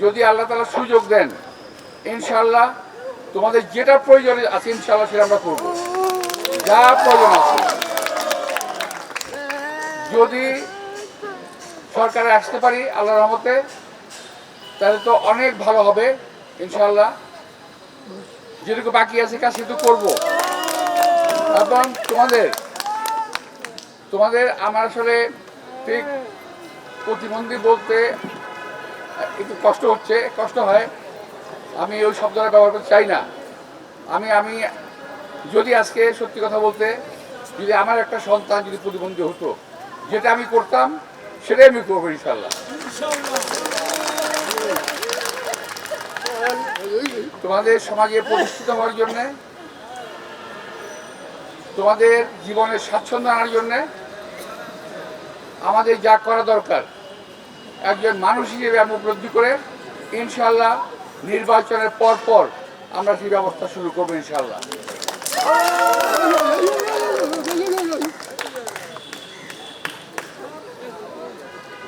যদি আল্লাহ তাআলা সুযোগ দেন ইনশাআল্লাহ তোমাদের যেটা প্রয়োজন আছে ইনশাআল্লাহ সেটা আমরা করবো, যা প্রয়োজন আছে। যদি সরকারে আসতে পারি আল্লাহর রহমতে তাহলে তো অনেক ভালো হবে ইনশাআল্লাহ। যেটুকু বাকি আছে কাজ সেটুকু করবো। এবং তোমাদের আমার আসলে ঠিক প্রতিবন্ধী বলতে একটু কষ্ট হয়। আমি ওই শব্দটা ব্যবহার করতে চাই না। আমি যদি আজকে সত্যি কথা বলতে যদি আমার একটা সন্তান যদি প্রতিবন্ধী হতো, যেটা আমি করতাম সেটাই আমি করবো ইনশাল্লাহ। তোমাদের সমাজে প্রতিষ্ঠিত হওয়ার জন্যে, তোমাদের জীবনের স্বাচ্ছন্দ্য আনার জন্যে আমাদের যা করা দরকার একজন মানুষ হিসেবে আমরা উপলব্ধি করে ইনশাল্লাহ নির্বাচনের পর আমরা সেই ব্যবস্থা শুরু করবো ইনশাল্লাহ।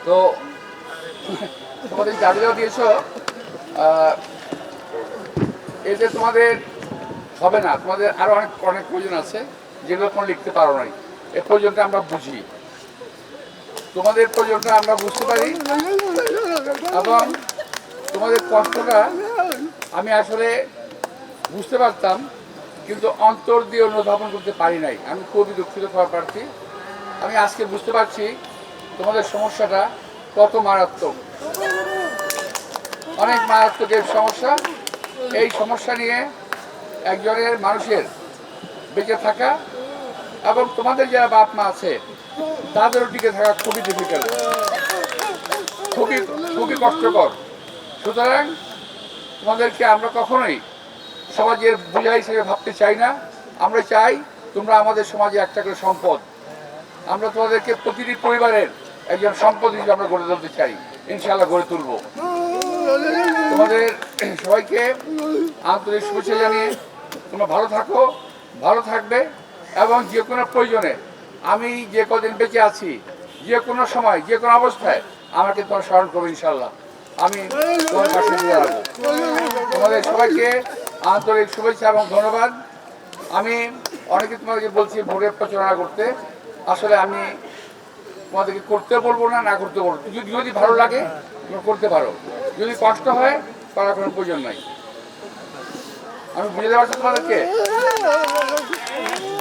তো তোমাদের দাবিও দিয়েছ, এতে তোমাদের হবে না, তোমাদের আরো অনেক প্রয়োজন আছে যেগুলো তোমরা লিখতে পারো নাই। এ প্রয়োজনটা আমরা বুঝি, তোমাদের প্রয়োজনটা আমরা বুঝতে পারি এবং তোমাদের কষ্টটা আমি আসলে বুঝতে পারতাম কিন্তু অন্তর দিয়ে অনুধাবন করতে পারি নাই। আমি খুবই দুঃখিত প্রার্থী। আমি আজকে বুঝতে পারছি তোমাদের সমস্যাটা কত মারাত্মক, অনেক মারাত্মক এই সমস্যা। এই সমস্যা নিয়ে একজনের মানুষের বেঁচে থাকা এবং তোমাদের যারা বাপ মা আছে তাদেরও টিকে থাকা খুবই ডিফিকাল্ট, খুবই কষ্টকর। সুতরাং তোমাদেরকে আমরা কখনোই সমাজের বোঝা হিসেবে ভাবতে চাই না। আমরা চাই তোমরা আমাদের সমাজে একটা করে সম্পদ। আমরা তোমাদেরকে প্রতিটি পরিবারের একজন সম্পদ হিসেবে আমরা গড়ে তুলতে চাই, ইনশাআল্লাহ গড়ে তুলব। তোমাদের সবাইকে আন্তরিক শুভেচ্ছা জানিয়ে তোমরা ভালো থাকো, ভালো থাকবে এবং যে কোনো প্রয়োজনে আমি যে কদিন বেঁচে আছি যে কোনো সময় যে কোনো অবস্থায় আমাকে তোমার স্মরণ করবো ইনশাআল্লাহ। আমি তোমার পাশে দিয়ে রাখবো। তোমাদের সবাইকে আন্তরিক শুভেচ্ছা এবং ধন্যবাদ। আমি অনেকে তোমাদেরকে বলছি ভোটের প্রচারণা করতে, আসলে আমি তোমাদেরকে করতে বলবো না করতে বলবো। যদি ভালো লাগে তুমি করতে পারো, যদি কষ্ট হয় করার কোনো প্রয়োজন নাই। আমি বুঝতে পারছি তোমাদেরকে,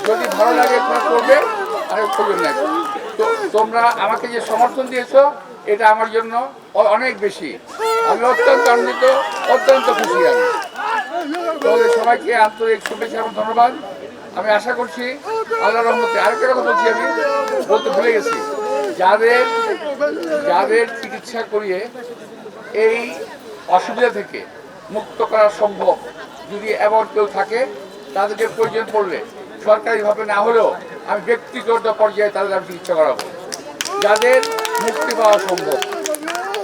যদি ভালো লাগে তোমরা করবে আর প্রয়োজন নাই। তো তোমরা আমাকে যে সমর্থন দিয়েছো এটা আমার জন্য অনেক বেশি। আমি অত্যন্ত আনন্দিত, অত্যন্ত খুশি। আমি তোমাদের সবাইকে আন্তরিক শুভেচ্ছা এবং ধন্যবাদ। আমি আশা করছি আল্লাহর রহমতে। আরেকটা কথা বলছি, আমি বলতে ভুলে গেছি, যাদের চিকিৎসা করিয়ে এই অসুবিধা থেকে মুক্ত করা সম্ভব, যদি এমন কেউ থাকে তাদেরকে প্রয়োজন পড়লে সরকারিভাবে না হলেও আমি ব্যক্তিগত পর্যায়ে তাদের আমি চিকিৎসা করাবো। যাদের মুক্তি পাওয়া সম্ভব,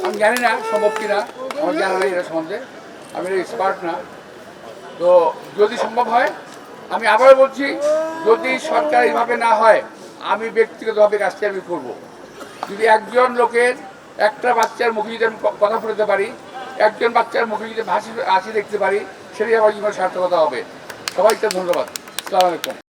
আমি জানি না সম্ভব কিনা, আমার জানা নেই এটা সম্বন্ধে, আমি এক্সপার্ট না। তো যদি সম্ভব হয়, আমি আবার বলছি, যদি সরকারিভাবে না হয় আমি ব্যক্তিগতভাবে কাজটি আমি করবো। যদি একজন লোকের একটা বাচ্চার মুখে যদি আমি কথা বলতে পারি, একজন বাচ্চার মুখে যদি হাসি দেখতে পারি, সেটাই আমার জীবনের সার্থকতা হবে। সবাইকে ধন্যবাদ। আসসালামু আলাইকুম।